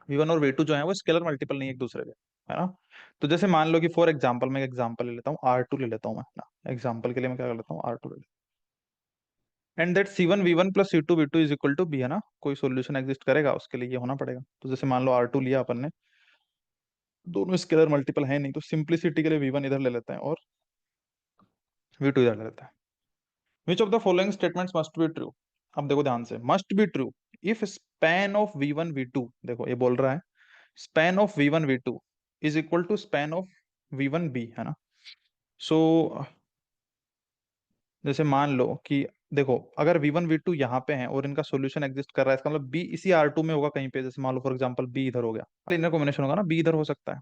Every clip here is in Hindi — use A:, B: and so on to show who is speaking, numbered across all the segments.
A: V1 और V2 जो है वो स्केलर मल्टीपल नहीं है एक दूसरे के, है ना। तो जैसे मान लो कि फॉर एग्जाम्पल, मैं एग्जाम्पल ले लेता हूँ, R2 ले लेता हूँ मैं ना, एग्जाम्पल के लिए मैं क्या कर लेता हूँ, R2 ले लेता हूँ, and that C1 V1 plus C2 V2 is equal to B, है ना। कोई सॉल्यूशन एग्जिस्ट करेगा उसके लिए ये होना पड़ेगा। तो जैसे मान लो R2 लिया अपन ने, दोनों स्केलर मल्टीपल है नहीं, तो सिंप्लिसिटी के लिए V1 इधर ले लेते हैं और V2 इधर ले लेते हैं। Which of the following statements must be true. अब देखो ध्यान से, must be true if span of V1 V2, देखो ये बोल रहा है span of V1 V2 is equal to span of V1 B, है ना। सो जैसे मान लो कि देखो, अगर V1 V2 यहाँ पे है और इनका सॉल्यूशन एग्जिस्ट कर रहा है, इसका मतलब बी इसी R2 में होगा कहीं पे। जैसे मान लो फॉर एग्जांपल बी इधर हो गया, इनर कॉम्बिनेशन होगा ना, बी इधर हो सकता है।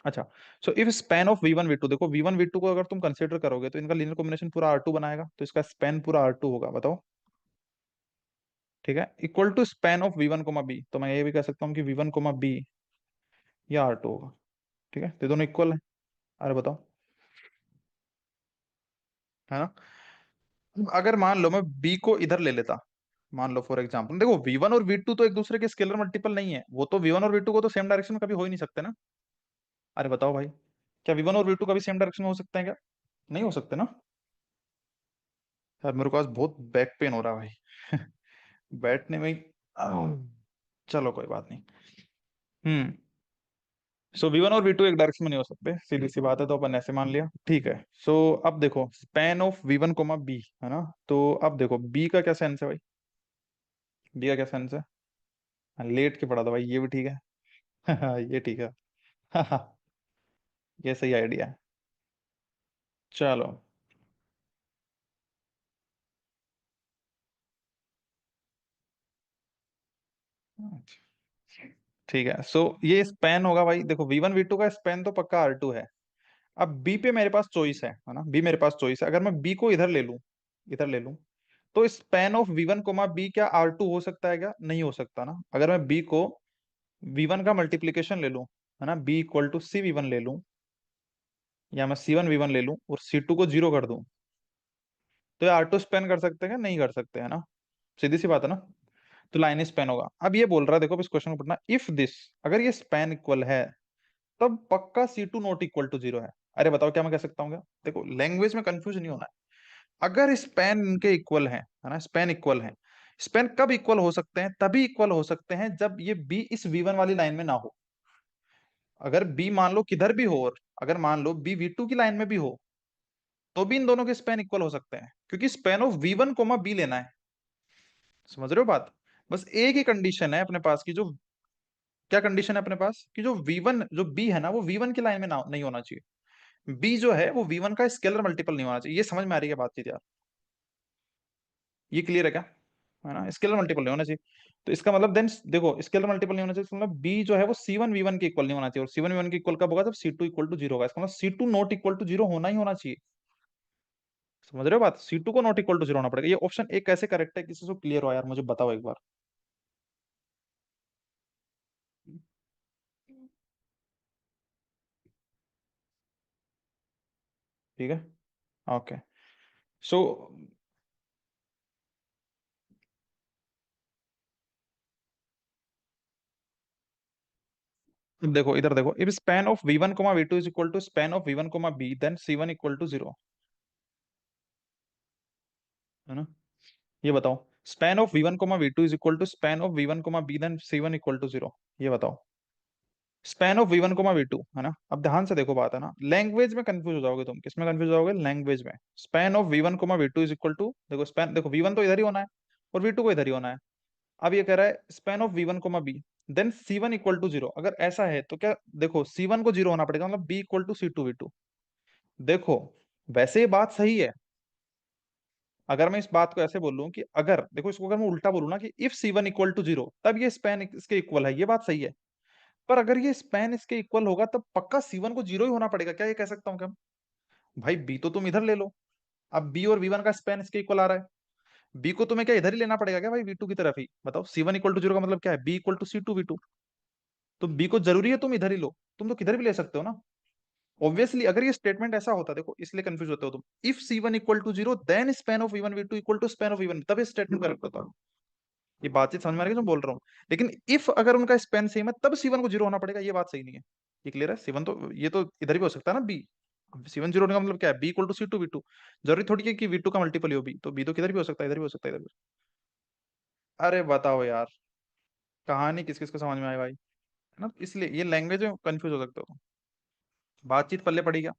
A: अच्छा, so if span of V1 V2, देखो V1 V2 को अगर तुम कंसिडर करोगे तो इनका लीनियर कॉम्बिनेशन पूरा R2 बनाएगा, तो इसका स्पैन पूरा R2 होगा, बताओ। ठीक है, equal to span of V1 B, तो मैं ये भी कह सकता हूँ कि V1 B या R2 होगा। ठीक है, तो ये दोनों इक्वल है। अरे बताओ, है ना। अगर मान लो मैं बी को इधर ले लेता, मान लो फॉर एग्जांपल, देखो V1 और V2 तो एक दूसरे के स्केलर मल्टीपल नहीं है, वो तो V1 और V2 को तो सेम डायरेक्शन में कभी हो ही नहीं सकते ना। अरे बताओ भाई, क्या V1 और V2 कभी सेम डायरेक्शन में हो सकते हैं क्या? नहीं हो सकते ना। यार मेरे पास बहुत बैक पेन हो रहा है भाई बैठने में ही। आह, चलो कोई बात नहीं। हम्म। सो V1 और V2 एक डायरेक्शन में नहीं हो सकते, सीधी सी बात है, तो अपन ऐसे मान लिया, ठीक है। सो अब देखो स्पैन ऑफ V1 B, है ना। तो अब देखो बी का क्या सेंस है भाई, बी का क्या सेंस है। हाँ, लेट के पढ़ा था भाई, ये भी ठीक है ये ठीक है ये सही आइडिया है। चलो, ठीक है। सो ये स्पैन होगा भाई, देखो V1 V2 का स्पैन तो पक्का R2 है। अब बी पे मेरे पास चॉइस है ना, बी मेरे पास चॉइस है। अगर मैं बी को इधर ले लूं, इधर ले लूं, तो स्पैन ऑफ V1 B क्या R2 हो सकता है क्या? नहीं हो सकता ना। अगर मैं बी को V1 का मल्टीप्लीकेशन ले लूं, है ना, B equal to C V1 ले लूं, या मैं C1 V1 ले लूं और C2 को जीरो कर दूं, तो ये R2 स्पैन कर सकते हैं क्या? नहीं कर सकते, है ना। सीधी सी बात है ना। तो लाइन स्पैन होगा। अब ये बोल रहा है, देखो अब इस क्वेश्चन को पढ़ना, इफ दिस, अगर ये स्पैन इक्वल है तब पक्का C2 not equal to zero है। अरे बताओ क्या मैं कह सकता हूँ क्या? देखो लैंग्वेज में कंफ्यूज नहीं होना है। अगर स्पैन इनके इक्वल है ना, स्पैन इक्वल है। स्पैन कब इक्वल हो सकते हैं? तभी इक्वल हो सकते हैं जब ये बी इस V1 वाली लाइन में ना हो। अगर बी मान लो किधर भी हो, और अगर मान लो बी V2 की लाइन में भी हो, तो भी इन दोनों के स्पैन इक्वल हो सकते हैं, क्योंकि स्पैन ऑफ V1 B लेना है। समझ रहे हो बात? बस एक ही कंडीशन है अपने पास की, जो क्या कंडीशन है अपने पास कि जो V1 जो बी है ना, वो V1 की लाइन में ना नहीं होना चाहिए। बी जो है वो V1 का स्केलर मल्टीपल नहीं होना चाहिए। ये समझ में आ रही है बातचीत यार? ये क्लियर है क्या? है ना, स्केलर मल्टीपल नहीं होना चाहिए। तो इसका मतलब देन देखो, स्केलर मल्टीपल नहीं होना चाहिए, इसका मतलब बी जो है वो C1 V1 के इक्वल नहीं होना चाहिए, और C1 V1 के इक्वल कब होगा? जब C2 इक्वल टू जीरो होगा। इसका मतलब C2 not equal to zero होना ही होना चाहिए। समझ रहे हो बात? C2 को नॉट इक्वल टू जीरो होना पड़ेगा। ये ऑप्शन एक कैसे करेक्ट है, किसी से क्लियर हो यार, मुझे बताओ एक बार। ठीक है, ओके। सो देखो इधर देखो, if span of V1 V2 is equal to span of V1 B, then C1 equal to zero, है ना। ये बताओ, span of V1 V2 is equal to span of V1 B, then C1 equal to zero. ये बताओ, स्पैन ऑफ V1 V2, है ना। अब ध्यान से देखो, बात है ना, लैंग्वेज में कंफ्यूज हो जाओगे तुम। किसमें कंफ्यूज हो जाओगे? लैंग्वेज में। Span of V1 V2 is equal to, देखो स्पैन, देखो V1 तो इधर ही होना है और V2 को इधर ही होना है। अब ये कह रहा है span of V1 B, then C1 equal to zero. अगर ऐसा है तो क्या, देखो C1 को जीरो होना पड़ेगा, मतलब B equal to C2 V2। देखो वैसे ये बात सही है। अगर मैं इस बात को ऐसे बोलूं कि अगर देखो, इसको अगर मैं उल्टा बोलूं ना कि if C1 equal to zero, तब ये स्पैन इसके इक्वल है, ये बात सही है। पर अगर ये स्पैन इसके इक्वल होगा तब पक्का C1 को जीरो ही होना पड़ेगा, क्या ये कह सकता हूँ क्या? भाई बी तो तुम इधर ले लो। अब बी और V1 का स्पैन इसके इक्वल आ रहा है, बी को तुम्हें क्या इधर ही लेना पड़ेगा क्या भाई, V2 की तरफ ही? बताओ, C1 इक्वल टू जीरो का मतलब क्या है? B equal to C2 V2। तो बी को जरूरी है तुम इधर ही लो, तुम तो किधर भी ले सकते हो ना। ऑब्वियसली अगर ये स्टेटमेंट ऐसा होता, देखो इसलिए कंफ्यूज होते हो तुम, if C1 equal to zero then span of V1 V2 equal to span of V1, तब ये स्टेटमेंट करेक्ट होता। ये बातचीत समझ में आ रही है जो बोल रहा हूँ? लेकिन इफ अगर उनका स्पेन सेम है तब C1 को जीरो होना पड़ेगा, ये बात सही नहीं है। ये क्लियर है? C1 तो ये तो इधर भी हो सकता है ना, बी। C1 जीरो होने का मतलब क्या है? B equal to C2 V2। जरूरी थोड़ी है कि V2 का मल्टीपल ही हो बी, तो बी तो किधर भी हो सकता है, इधर भी हो सकता है, इधर भी। अरे बताओ यार, कहानी किस किस को समझ में आए भाई, है ना? इसलिए ये लैंग्वेज में कंफ्यूज हो सकते हो। बातचीत पल्ले पड़ी क्या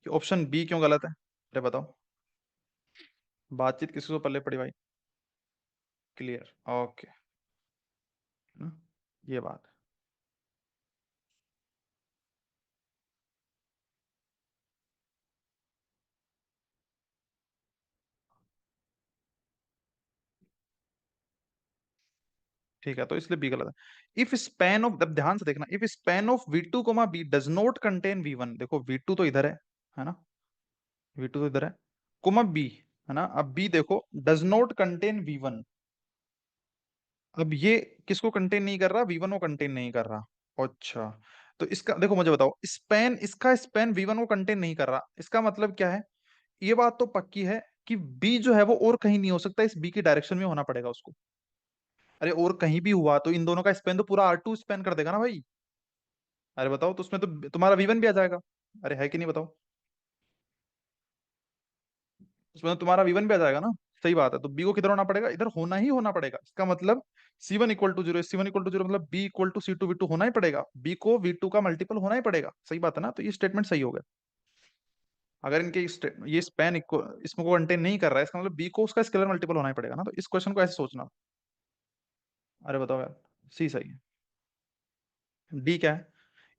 A: कि ऑप्शन बी क्यों गलत है? अरे बताओ, बातचीत किसको पल्ले पड़ी भाई? Clear, okay. ना, ये बात है। ठीक है, तो इसलिए बी गलत है। इफ स्पैन ऑफ, अब ध्यान से देखना, if span of V2 comma B does not contain V1, देखो V2 तो इधर है ना? V2 तो इधर है, कोमा बी, है ना? अब बी देखो, डज नॉट कंटेन V1। अब ये किसको कंटेन नहीं कर रहा? V1 को कंटेन नहीं कर रहा। अच्छा, तो इसका देखो, मुझे बताओ, स्पैन, इसका स्पैन V1 को कंटेन नहीं कर रहा, इसका मतलब क्या है? ये बात तो पक्की है कि बी जो है वो और कहीं नहीं हो सकता, इस बी की डायरेक्शन में होना पड़ेगा उसको। अरे और कहीं भी हुआ तो इन दोनों का स्पेन तो पूरा R2 स्पेन कर देगा ना भाई। अरे बताओ, तो उसमें तो तुम्हारा V1 भी आ जाएगा। अरे है कि नहीं बताओ? उसमें तो तुम्हारा V1 भी आ जाएगा ना। सही बात है, तो बी को किधर होना पड़ेगा? इधर होना ही होना पड़ेगा, इसका मतलब C1 equal to zero, C1 equal to zero मतलब B equal to C2 V2 होना ही पड़ेगा, बी को V2 का मल्टीपल होना ही पड़ेगा। सही बात है ना? तो ये स्टेटमेंट सही हो गया। अगर इनके ये स्पैन इसमें को कंटेन नहीं कर रहा है, इसका मतलब बी को उसका स्केलर मल्टीपल होना ही पड़ेगा ना, तो इस क्वेश्चन को ऐसे सोचना। अरे बताओ यार, सी सही है। डी क्या है?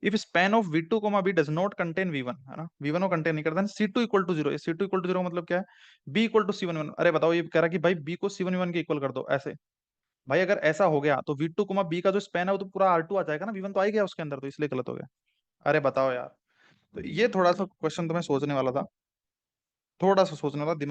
A: If span of V2 comma B does not contain V1, है ना? V1 को कंटेन नहीं करता, C2 equal to zero, C2 equal to zero मतलब क्या है? B equal to C1 1। अरे बताओ, ये कह रहा है कि भाई बी को C1 1 के इक्वल कर दो ऐसे। भाई अगर ऐसा हो गया तो V2 कोमा बी का जो स्पैन है वो तो पूरा R2 आ जाएगा ना, V1 तो आ ही गया उसके अंदर, तो इसलिए गलत हो गया। अरे बताओ यार, तो ये थोड़ा सा क्वेश्चन तुम्हें सोचने वाला था, थोड़ा सा सोचने वाला, दिमाग